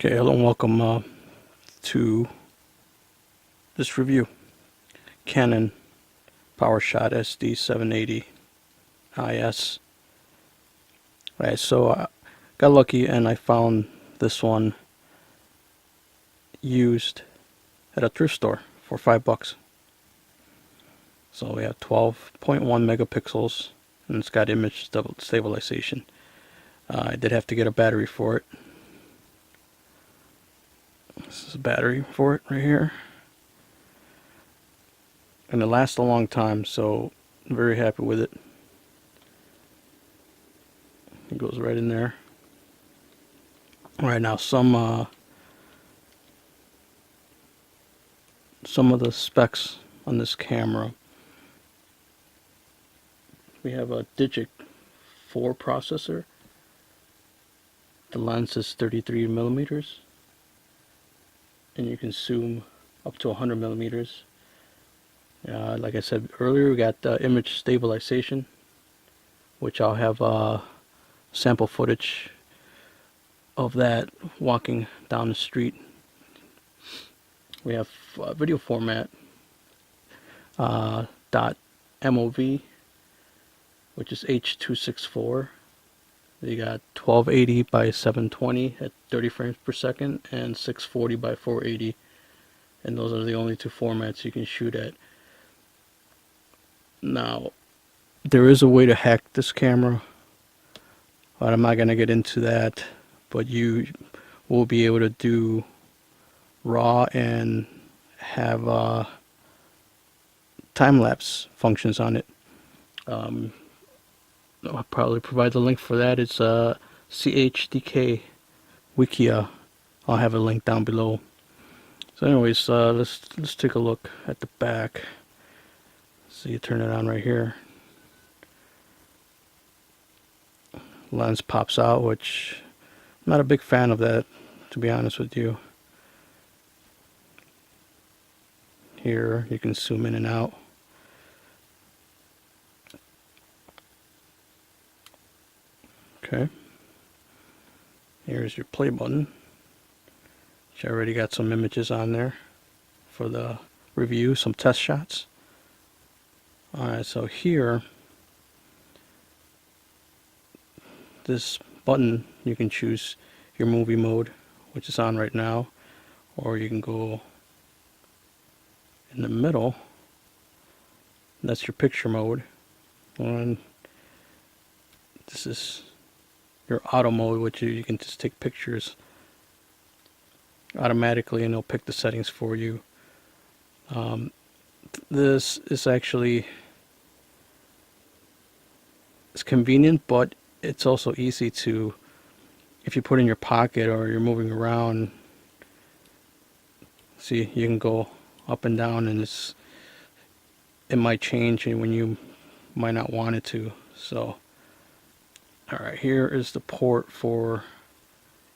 Okay, hello and welcome to this review. Canon Powershot SD780 IS. Alright, so I got lucky and I found this one used at a thrift store for $5. So we have 12.1 megapixels and it's got image stabilization. I did have to get a battery for it. This is a battery for it right here. And it lasts a long time, so I'm very happy with it. It goes right in there. Alright, now some of the specs on this camera. We have a Digic 4 processor. The lens is 33 millimeters. And you can zoom up to 100 millimeters. Like I said earlier, we got image stabilization, which I'll have sample footage of that walking down the street. We have video format .mov, which is H.264. You got 1280 by 720 at 30 frames per second and 640 by 480, and those are the only two formats you can shoot at. Now, there is a way to hack this camera, but I'm not going to get into that. But you will be able to do RAW and have time-lapse functions on it. I'll probably provide the link for that. It's CHDK Wikia. I'll have a link down below. So anyways, let's take a look at the back. So you turn it on right here. Lens pops out, which I'm not a big fan of that, to be honest with you. Here you can zoom in and out. Okay. Here's your play button, which I already got some images on there for the review, some test shots. Alright, so here, this button, you can choose your movie mode, which is on right now, or you can go in the middle. That's your picture mode. And this is your auto mode, which you can just take pictures automatically and it'll pick the settings for you. This is actually, it's convenient, but it's also easy to, if you put in your pocket or you're moving around, see, you can go up and down, and it might change when you might not want it to. So alright, here is the port for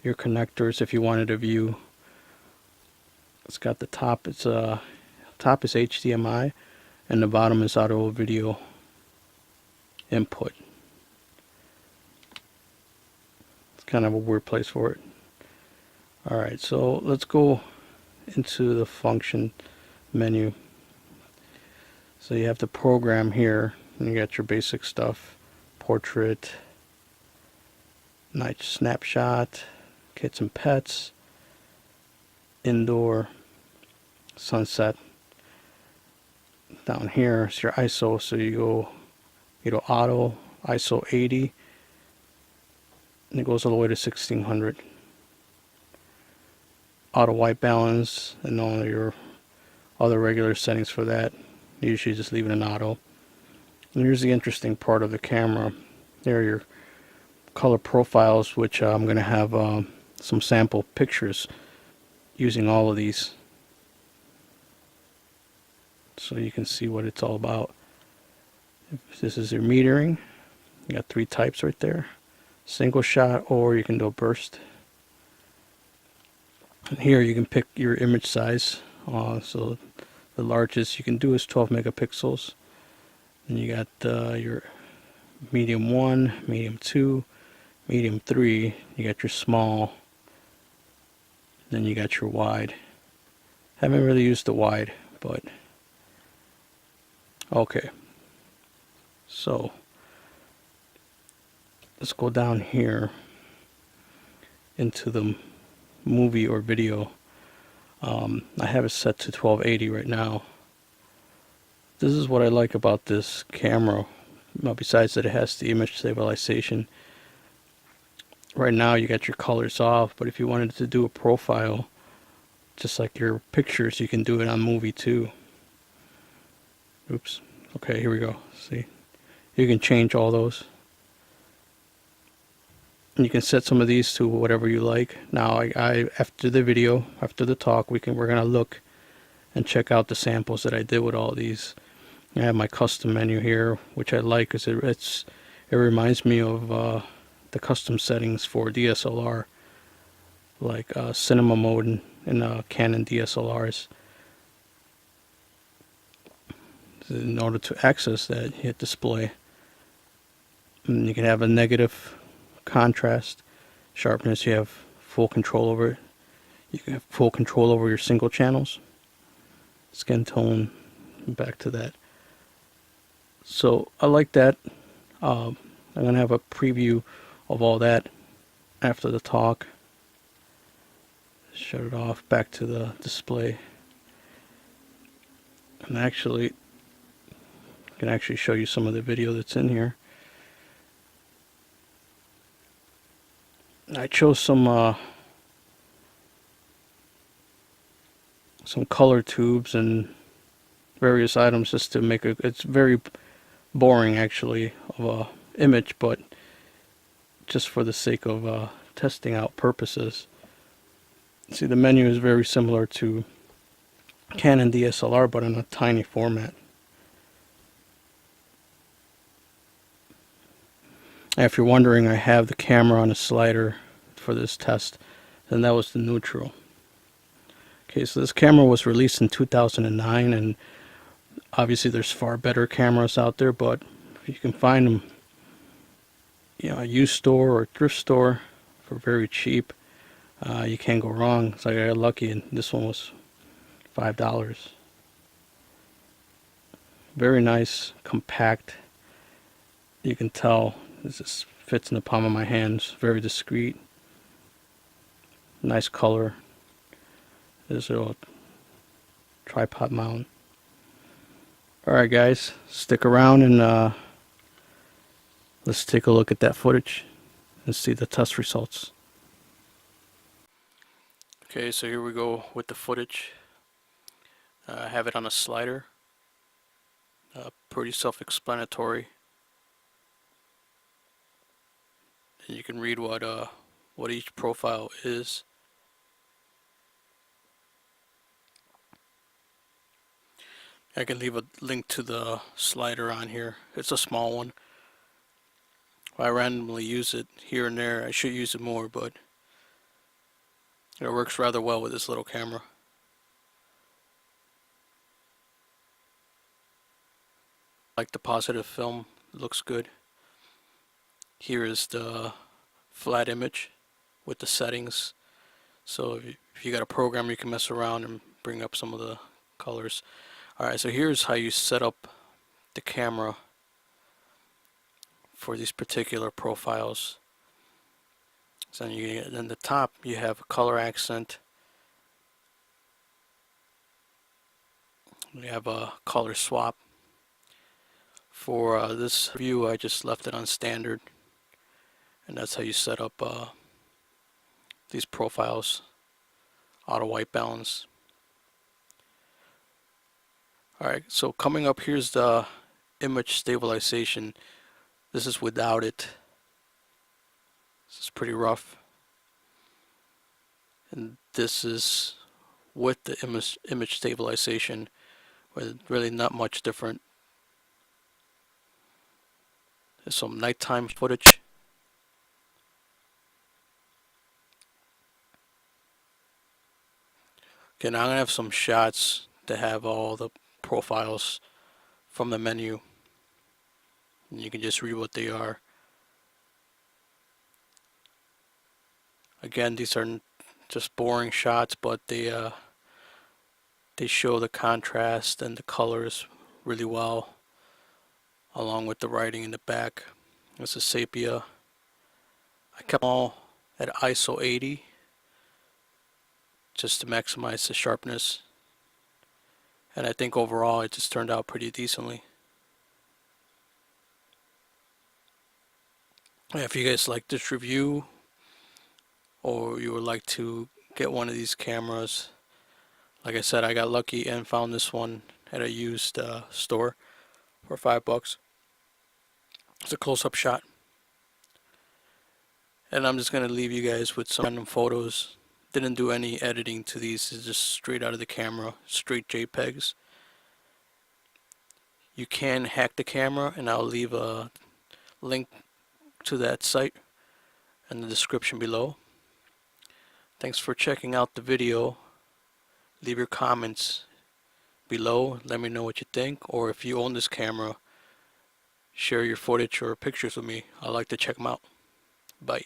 your connectors if you wanted to view. It's got the top, top is HDMI and the bottom is audio video input. It's kind of a weird place for it. Alright, so let's go into the function menu. So you have the program here, and you got your basic stuff: portrait, night snapshot, kids and pets, indoor, sunset. Down here is your ISO, so you go auto, ISO 80, and it goes all the way to 1600. Auto white balance and all your other regular settings for that. Usually just leave it in auto. And here's the interesting part of the camera. There are your color profiles, which I'm going to have some sample pictures using all of these, so you can see what it's all about. This is your metering. You got 3 types right there: single shot, or you can do a burst. And here you can pick your image size. So the largest you can do is 12 megapixels. And you got your medium 1, medium 2, medium 3. You got your small Then you got your wide. Haven't really used the wide, but okay. So let's go down here into the movie or video. I have it set to 1280 right now. This is what I like about this camera. Besides that it has the image stabilization. Right now you got your colors off, but if you wanted to do a profile, just like your pictures, you can do it on movie too. Oops. Okay, here we go. See? You can change all those. And you can set some of these to whatever you like. Now I after the video, after the talk, we're gonna look and check out the samples that I did with all these. I have my custom menu here, which I like because it reminds me of the custom settings for DSLR, like cinema mode in Canon DSLRs. So in order to access that, you hit display, and you can have a negative contrast, sharpness. You have full control over it. You can have full control over your single channels, skin tone, back to that. So I like that. I'm going to have a preview of all that after the talk. Shut it off, back to the display. And actually, I can actually show you some of the video that's in here. I chose some color tubes and various items just to make it's very boring actually of a image, but just for the sake of testing out purposes. See, the menu is very similar to Canon DSLR, but in a tiny format. If you're wondering, I have the camera on a slider for this test, and that was the neutral. Okay, so this camera was released in 2009, and obviously there's far better cameras out there, but if you can find them, you know, a used store or thrift store for very cheap, you can't go wrong. So I got lucky, and this one was $5. Very nice, compact. You can tell this just fits in the palm of my hands. Very discreet. Nice color. There's a little tripod mount. Alright guys, stick around and let's take a look at that footage and see the test results. Okay, so here we go with the footage. I have it on a slider. Pretty self-explanatory. And you can read what each profile is. I can leave a link to the slider on here. It's a small one. I randomly use it here and there. I should use it more, but it works rather well with this little camera. I like the positive film. It looks good. Here is the flat image with the settings. So if you got a program, you can mess around and bring up some of the colors. Alright, so here's how you set up the camera for these particular profiles. So in the top you have a color accent. We have a color swap. For this view, I just left it on standard, and that's how you set up these profiles. Auto white balance. Alright, so coming up, here's the image stabilization. This is without it. This is pretty rough. And this is with the image stabilization, with really not much different. There's some nighttime footage. Okay, now I'm going to have some shots that have all the profiles from the menu. And you can just read what they are. Again, these are just boring shots, but they show the contrast and the colors really well, along with the writing in the back. It's a sepia. I kept them all at ISO 80 just to maximize the sharpness, and I think overall it just turned out pretty decently. If you guys like this review, or you would like to get one of these cameras, like I said, I got lucky and found this one at a used store for $5. It's a close-up shot. And I'm just going to leave you guys with some random photos. Didn't do any editing to these. It's just straight out of the camera, straight JPEGs. You can hack the camera, and I'll leave a link to that site in the description below. Thanks for checking out the video. Leave your comments below. Let me know what you think, or if you own this camera, share your footage or pictures with me. I'd like to check them out. Bye.